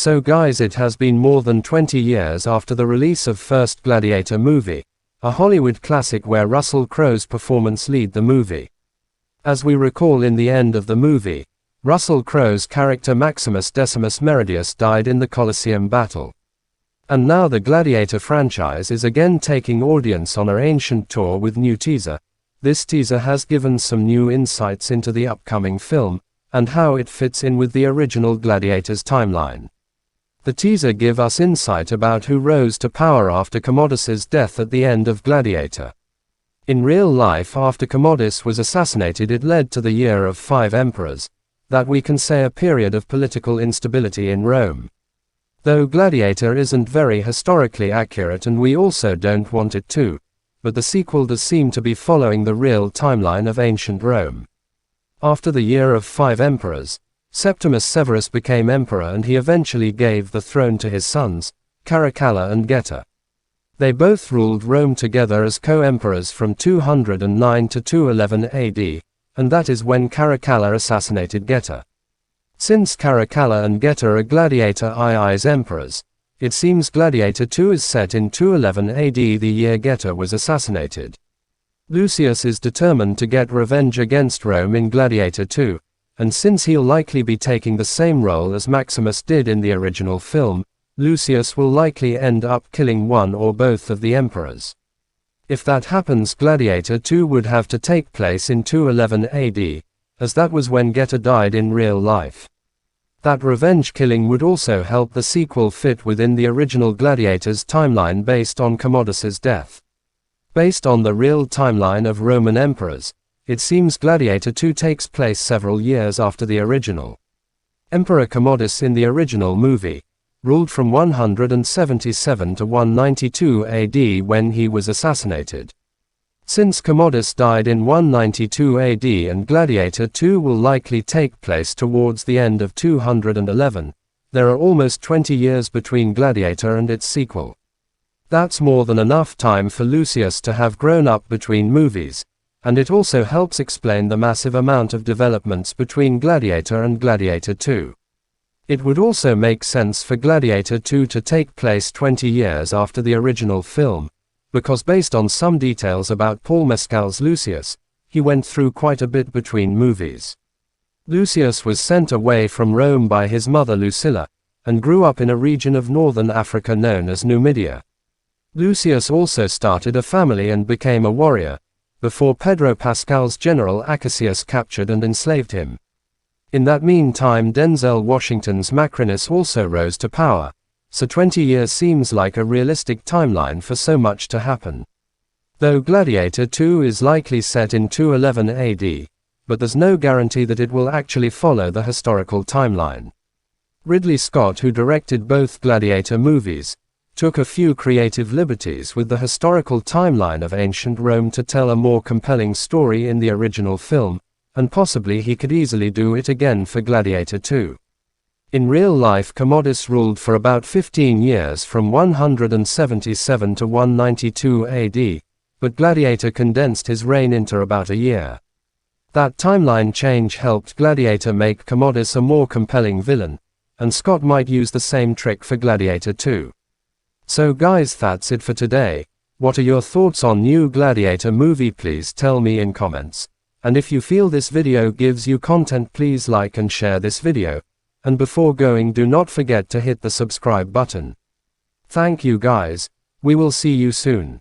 So guys, it has been more than 20 years after the release of first Gladiator movie, a Hollywood classic where Russell Crowe's performance lead the movie. As we recall, in the end of the movie, Russell Crowe's character Maximus Decimus Meridius died in the Colosseum battle. And now the Gladiator franchise is again taking audience on an ancient tour with new teaser. This teaser has given some new insights into the upcoming film, and how it fits in with the original Gladiator's timeline. The teaser gives us insight about who rose to power after Commodus's death at the end of Gladiator. In real life, after Commodus was assassinated, it led to the year of 5 emperors, that we can say a period of political instability in Rome. Though Gladiator isn't very historically accurate and we also don't want it to, but the sequel does seem to be following the real timeline of ancient Rome. After the year of 5 emperors, Septimus Severus became emperor and he eventually gave the throne to his sons, Caracalla and Geta. They both ruled Rome together as co-emperors from 209 to 211 AD, and that is when Caracalla assassinated Geta. Since Caracalla and Geta are Gladiator II's emperors, it seems Gladiator 2 is set in 211 AD, the year Geta was assassinated. Lucius is determined to get revenge against Rome in Gladiator 2, and since he'll likely be taking the same role as Maximus did in the original film, Lucius will likely end up killing one or both of the emperors. If that happens, Gladiator 2 would have to take place in 211 AD, as that was when Geta died in real life. That revenge killing would also help the sequel fit within the original Gladiator's timeline based on Commodus's death. Based on the real timeline of Roman emperors, it seems Gladiator 2 takes place several years after the original. Emperor Commodus in the original movie ruled from 177 to 192 AD when he was assassinated. Since Commodus died in 192 AD and Gladiator 2 will likely take place towards the end of 211, there are almost 20 years between Gladiator and its sequel. That's more than enough time for Lucius to have grown up between movies, and it also helps explain the massive amount of developments between Gladiator and Gladiator 2. It would also make sense for Gladiator 2 to take place 20 years after the original film, because based on some details about Paul Mescal's Lucius, he went through quite a bit between movies. Lucius was sent away from Rome by his mother Lucilla, and grew up in a region of northern Africa known as Numidia. Lucius also started a family and became a warrior, before Pedro Pascal's general Acacius captured and enslaved him. In that meantime, Denzel Washington's Macrinus also rose to power, so 20 years seems like a realistic timeline for so much to happen. Though Gladiator 2 is likely set in 211 AD, but there's no guarantee that it will actually follow the historical timeline. Ridley Scott, who directed both Gladiator movies, took a few creative liberties with the historical timeline of ancient Rome to tell a more compelling story in the original film, and possibly he could easily do it again for Gladiator 2. In real life, Commodus ruled for about 15 years from 177 to 192 AD, but Gladiator condensed his reign into about a year. That timeline change helped Gladiator make Commodus a more compelling villain, and Scott might use the same trick for Gladiator 2. So guys, that's it for today. What are your thoughts on new Gladiator movie? Please tell me in comments. And if you feel this video gives you content, please like and share this video. And before going, do not forget to hit the subscribe button. Thank you guys. We will see you soon.